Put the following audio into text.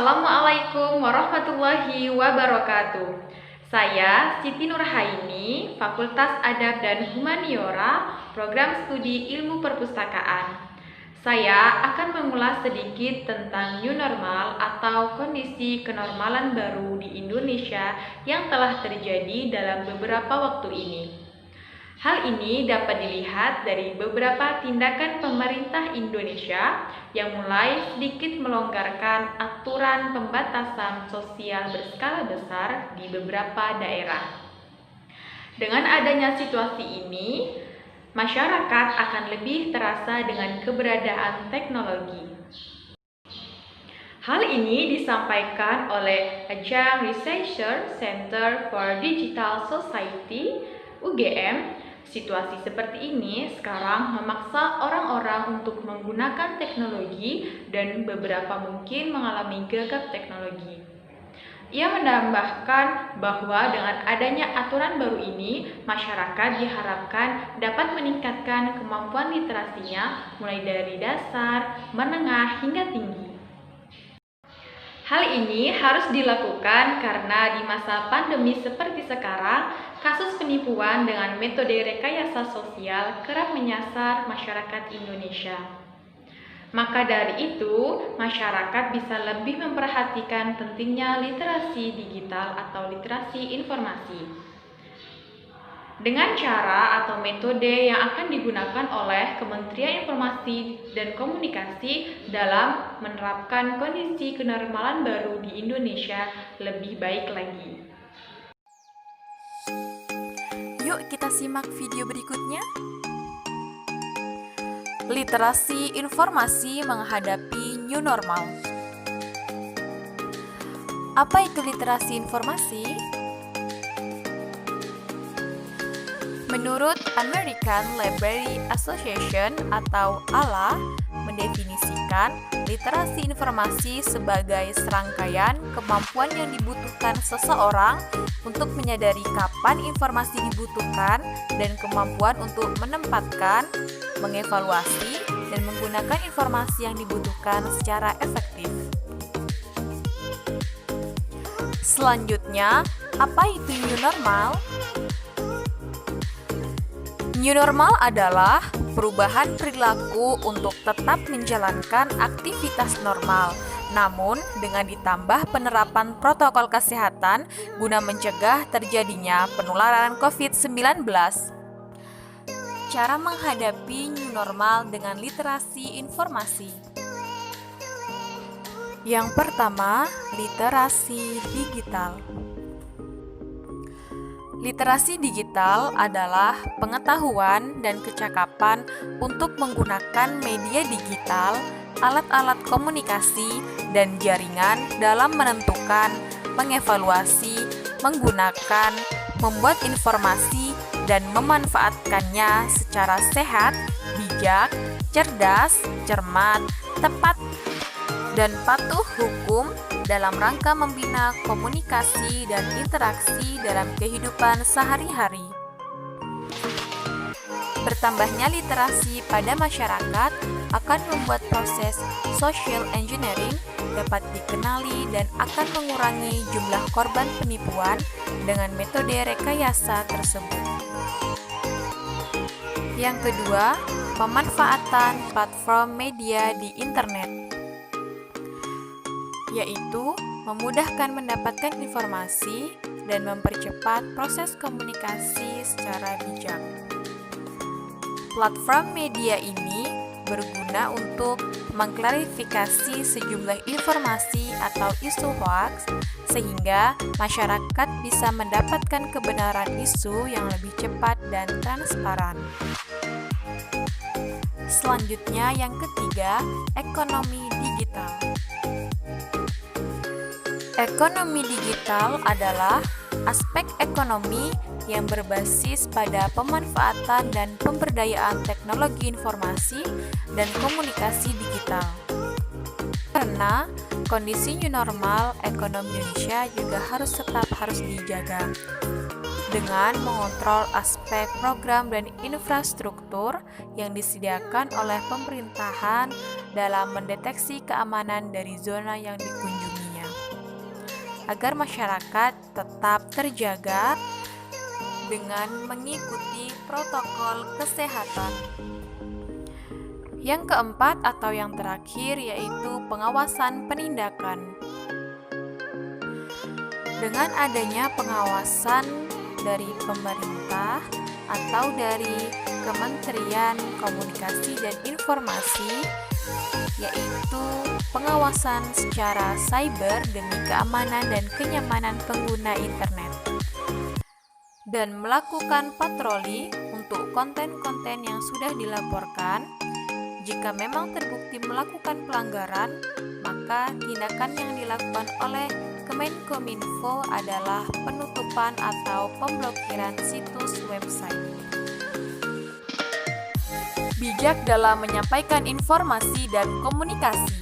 Assalamualaikum warahmatullahi wabarakatuh. Saya Siti Nurhaini, Fakultas Adab dan Humaniora, Program Studi Ilmu Perpustakaan. Saya akan mengulas sedikit tentang new normal atau kondisi kenormalan baru di Indonesia yang telah terjadi dalam beberapa waktu ini. Hal ini dapat dilihat dari beberapa tindakan pemerintah Indonesia yang mulai sedikit melonggarkan aturan pembatasan sosial berskala besar di beberapa daerah. Dengan adanya situasi ini, masyarakat akan lebih terasa dengan keberadaan teknologi. Hal ini disampaikan oleh Ajang Research Center for Digital Society (UGM). Situasi seperti ini sekarang memaksa orang-orang untuk menggunakan teknologi dan beberapa mungkin mengalami gagap teknologi. Ia menambahkan bahwa dengan adanya aturan baru ini, masyarakat diharapkan dapat meningkatkan kemampuan literasinya mulai dari dasar, menengah, hingga tinggi. Hal ini harus dilakukan karena di masa pandemi seperti sekarang, kasus penipuan dengan metode rekayasa sosial kerap menyasar masyarakat Indonesia. Maka dari itu, masyarakat bisa lebih memperhatikan pentingnya literasi digital atau literasi informasi. Dengan cara atau metode yang akan digunakan oleh Kementerian Informasi dan Komunikasi dalam menerapkan kondisi kenormalan baru di Indonesia lebih baik lagi. Yuk kita simak video berikutnya. Literasi informasi menghadapi new normal. Apa itu literasi informasi? Menurut American Library Association atau ALA, mendefinisikan literasi informasi sebagai serangkaian kemampuan yang dibutuhkan seseorang untuk menyadari kapan informasi dibutuhkan dan kemampuan untuk menempatkan, mengevaluasi, dan menggunakan informasi yang dibutuhkan secara efektif. Selanjutnya, apa itu new normal? New normal adalah perubahan perilaku untuk tetap menjalankan aktivitas normal, namun dengan ditambah penerapan protokol kesehatan guna mencegah terjadinya penularan COVID-19. Cara menghadapi new normal dengan literasi informasi. Yang pertama, literasi digital. Literasi digital adalah pengetahuan dan kecakapan untuk menggunakan media digital, alat-alat komunikasi, dan jaringan dalam menentukan, mengevaluasi, menggunakan, membuat informasi, dan memanfaatkannya secara sehat, bijak, cerdas, cermat, tepat, dan patuh hukum dalam rangka membina komunikasi dan interaksi dalam kehidupan sehari-hari. Bertambahnya literasi pada masyarakat akan membuat proses social engineering dapat dikenali dan akan mengurangi jumlah korban penipuan dengan metode rekayasa tersebut. Yang kedua, pemanfaatan platform media di internet, yaitu memudahkan mendapatkan informasi dan mempercepat proses komunikasi secara bijak. Platform media ini berguna untuk mengklarifikasi sejumlah informasi atau isu hoaks sehingga masyarakat bisa mendapatkan kebenaran isu yang lebih cepat dan transparan. Selanjutnya yang ketiga, ekonomi digital. Ekonomi digital adalah aspek ekonomi yang berbasis pada pemanfaatan dan pemberdayaan teknologi informasi dan komunikasi digital. Karena kondisi new normal, ekonomi Indonesia juga tetap harus dijaga dengan mengontrol aspek program dan infrastruktur yang disediakan oleh pemerintahan dalam mendeteksi keamanan dari zona yang dikunjunginya. agar masyarakat tetap terjaga dengan mengikuti protokol kesehatan. Yang keempat atau yang terakhir yaitu pengawasan penindakan. Dengan adanya pengawasan dari pemerintah atau dari Kementerian Komunikasi dan Informasi, yaitu pengawasan secara cyber demi keamanan dan kenyamanan pengguna internet, dan melakukan patroli untuk konten-konten yang sudah dilaporkan. Jika memang terbukti melakukan pelanggaran, maka tindakan yang dilakukan oleh Kemenkominfo adalah penutupan atau pemblokiran situs website. Bijak dalam menyampaikan informasi dan komunikasi.